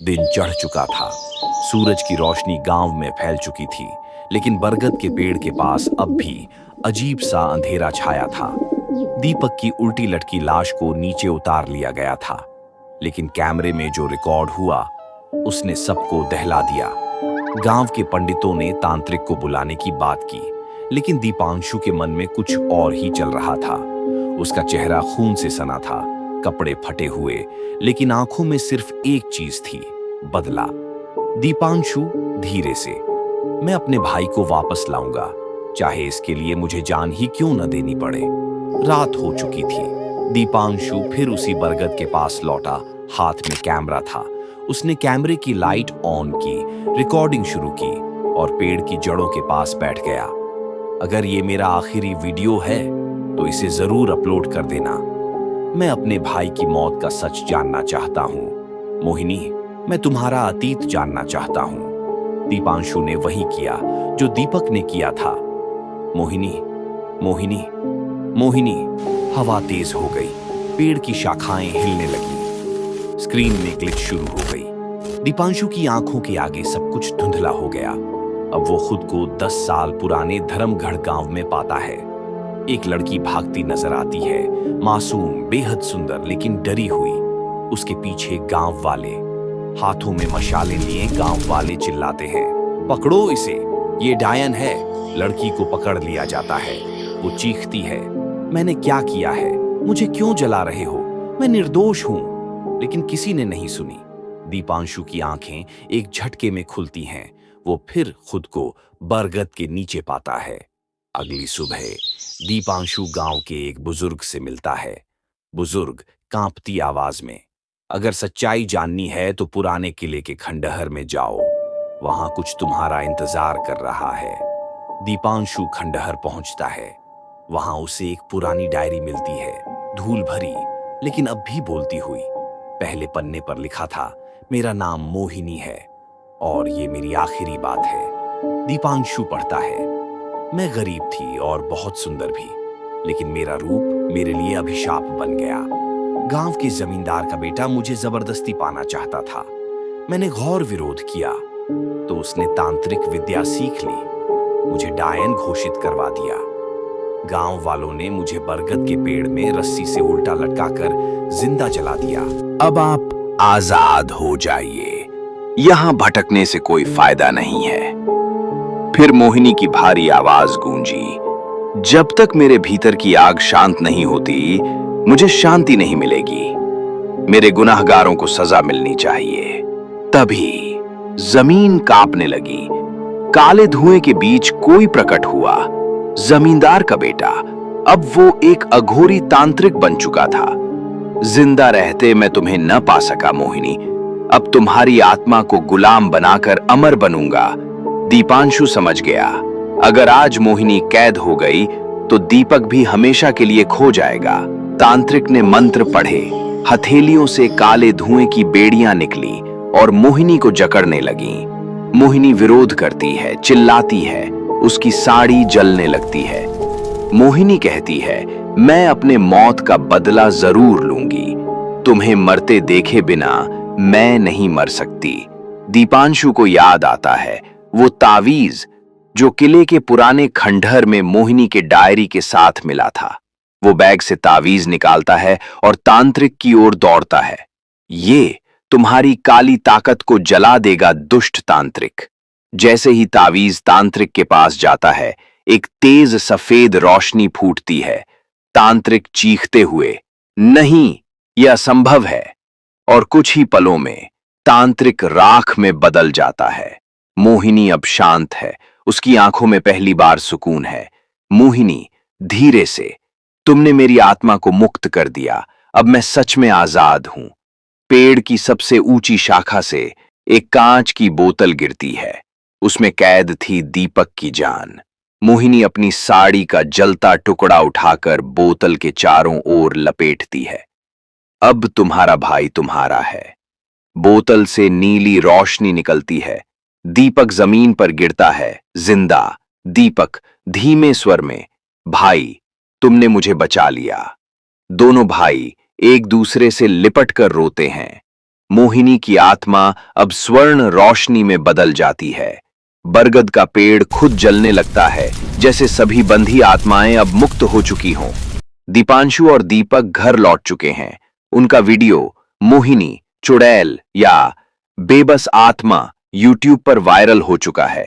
दिन चढ़ चुका था। सूरज की रोशनी गांव में फैल चुकी थी, लेकिन बरगद के पेड़ के पास अब भी अजीब सा अंधेरा छाया था। दीपक की उल्टी लटकी लाश को नीचे उतार लिया गया था, लेकिन कैमरे में जो रिकॉर्ड हुआ उसने सबको दहला दिया। गांव के पंडितों ने तांत्रिक को बुलाने की बात की, लेकिन दीपांशु के मन में कुछ और ही चल रहा था। उसका चेहरा खून से सना था, कपड़े फटे हुए, लेकिन आंखों में सिर्फ एक चीज थी, बदला। दीपांशु धीरे से, मैं अपने भाई को वापस लाऊंगा, चाहे इसके लिए मुझे जान ही क्यों न देनी पड़े। रात हो चुकी थी। दीपांशु फिर उसी बरगद के पास लौटा। हाथ में कैमरा था। उसने कैमरे की लाइट ऑन की, रिकॉर्डिंग शुरू की और पेड़ की जड़ों के पास बैठ गया। अगर ये मेरा आखिरी वीडियो है तो इसे जरूर अपलोड कर देना। मैं अपने भाई की मौत का सच जानना चाहता हूँ। मोहिनी, मैं तुम्हारा अतीत जानना चाहता हूँ। दीपांशु ने वही किया जो दीपक ने किया था। मोहिनी, मोहिनी, मोहिनी। हवा तेज हो गई, पेड़ की शाखाएं हिलने लगी, स्क्रीन में ग्लिच शुरू हो गई। दीपांशु की आंखों के आगे सब कुछ धुंधला हो गया। अब वो खुद को 10 साल पुराने धर्मगढ़ गांव में पाता है। एक लड़की भागती नजर आती है, मासूम, बेहद सुंदर, लेकिन डरी हुई। उसके पीछे गांव वाले, हाथों में मशालें लिए गांव वाले चिल्लाते हैं, पकड़ो इसे, ये डायन है। लड़की को पकड़ लिया जाता है। वो चीखती है, मैंने क्या किया है? मुझे क्यों जला रहे हो? मैं निर्दोष हूं। लेकिन किसी ने नहीं सुनी। दीपांशु की आंखें एक झटके में खुलती हैं। वो फिर खुद को बरगद के नीचे पाता है। अगली सुबह दीपांशु गांव के एक बुजुर्ग से मिलता है। बुजुर्ग कांपती आवाज में, अगर सच्चाई जाननी है तो पुराने किले के खंडहर में जाओ, वहां कुछ तुम्हारा इंतजार कर रहा है। दीपांशु खंडहर पहुंचता है। वहां उसे एक पुरानी डायरी मिलती है, धूल भरी लेकिन अब भी बोलती हुई। पहले पन्ने पर लिखा था, मेरा नाम मोहिनी है और ये मेरी आखिरी बात है। दीपांशु पढ़ता है, मैं गरीब थी और बहुत सुंदर भी, लेकिन मेरा रूप मेरे लिए अभिशाप बन गया। गांव के जमींदार का बेटा मुझे जबरदस्ती पाना चाहता था। मैंने घोर विरोध किया तो उसने तांत्रिक विद्या सीख ली, मुझे डायन घोषित करवा दिया। गांव वालों ने मुझे बरगद के पेड़ में रस्सी से उल्टा लटकाकर जिंदा जला दिया। अब आप आजाद हो जाइए, यहां भटकने से कोई फायदा नहीं है। फिर मोहिनी की भारी आवाज गूंजी, जब तक मेरे भीतर की आग शांत नहीं होती, मुझे शांति नहीं मिलेगी। मेरे गुनाहगारों को सजा मिलनी चाहिए। तभी जमीन कांपने लगी। काले धुएं के बीच कोई प्रकट हुआ, जमींदार का बेटा। अब वो एक अघोरी तांत्रिक बन चुका था। जिंदा रहते मैं तुम्हें न पा सका मोहिनी, अब तुम्हारी आत्मा को गुलाम बनाकर अमर बनूंगा। दीपांशु समझ गया, अगर आज मोहिनी कैद हो गई तो दीपक भी हमेशा के लिए खो जाएगा। तांत्रिक ने मंत्र पढ़े, हथेलियों से काले धुएं की बेड़ियां निकली और मोहिनी को जकड़ने लगी। मोहिनी विरोध करती है, चिल्लाती है, उसकी साड़ी जलने लगती है। मोहिनी कहती है, मैं अपने मौत का बदला जरूर लूंगी। तुम्हें मरते देखे बिना मैं नहीं मर सकती। दीपांशु को याद आता है वो तावीज जो किले के पुराने खंडहर में मोहिनी के डायरी के साथ मिला था। वो बैग से तावीज निकालता है और तांत्रिक की ओर दौड़ता है। ये तुम्हारी काली ताकत को जला देगा दुष्ट तांत्रिक। जैसे ही तावीज तांत्रिक के पास जाता है, एक तेज सफेद रोशनी फूटती है। तांत्रिक चीखते हुए, नहीं, यह असंभव है। और कुछ ही पलों में तांत्रिक राख में बदल जाता है। मोहिनी अब शांत है, उसकी आंखों में पहली बार सुकून है। मोहिनी, धीरे से, तुमने मेरी आत्मा को मुक्त कर दिया, अब मैं सच में आजाद हूं। पेड़ की सबसे ऊंची शाखा से एक कांच की बोतल गिरती है। उसमें कैद थी दीपक की जान। मोहिनी अपनी साड़ी का जलता टुकड़ा उठाकर बोतल के चारों ओर लपेटती है। अब तुम्हारा भाई तुम्हारा है। बोतल से नीली रोशनी निकलती है। दीपक जमीन पर गिरता है, जिंदा। दीपक धीमे स्वर में, भाई, तुमने मुझे बचा लिया। दोनों भाई एक दूसरे से लिपट कर रोते हैं। मोहिनी की आत्मा अब स्वर्ण रोशनी में बदल जाती है। बरगद का पेड़ खुद जलने लगता है, जैसे सभी बंधी आत्माएं अब मुक्त हो चुकी हों। दीपांशु और दीपक घर लौट चुके हैं। उनका वीडियो मोहिनी, चुड़ैल या बेबस आत्मा यूट्यूब पर वायरल हो चुका है।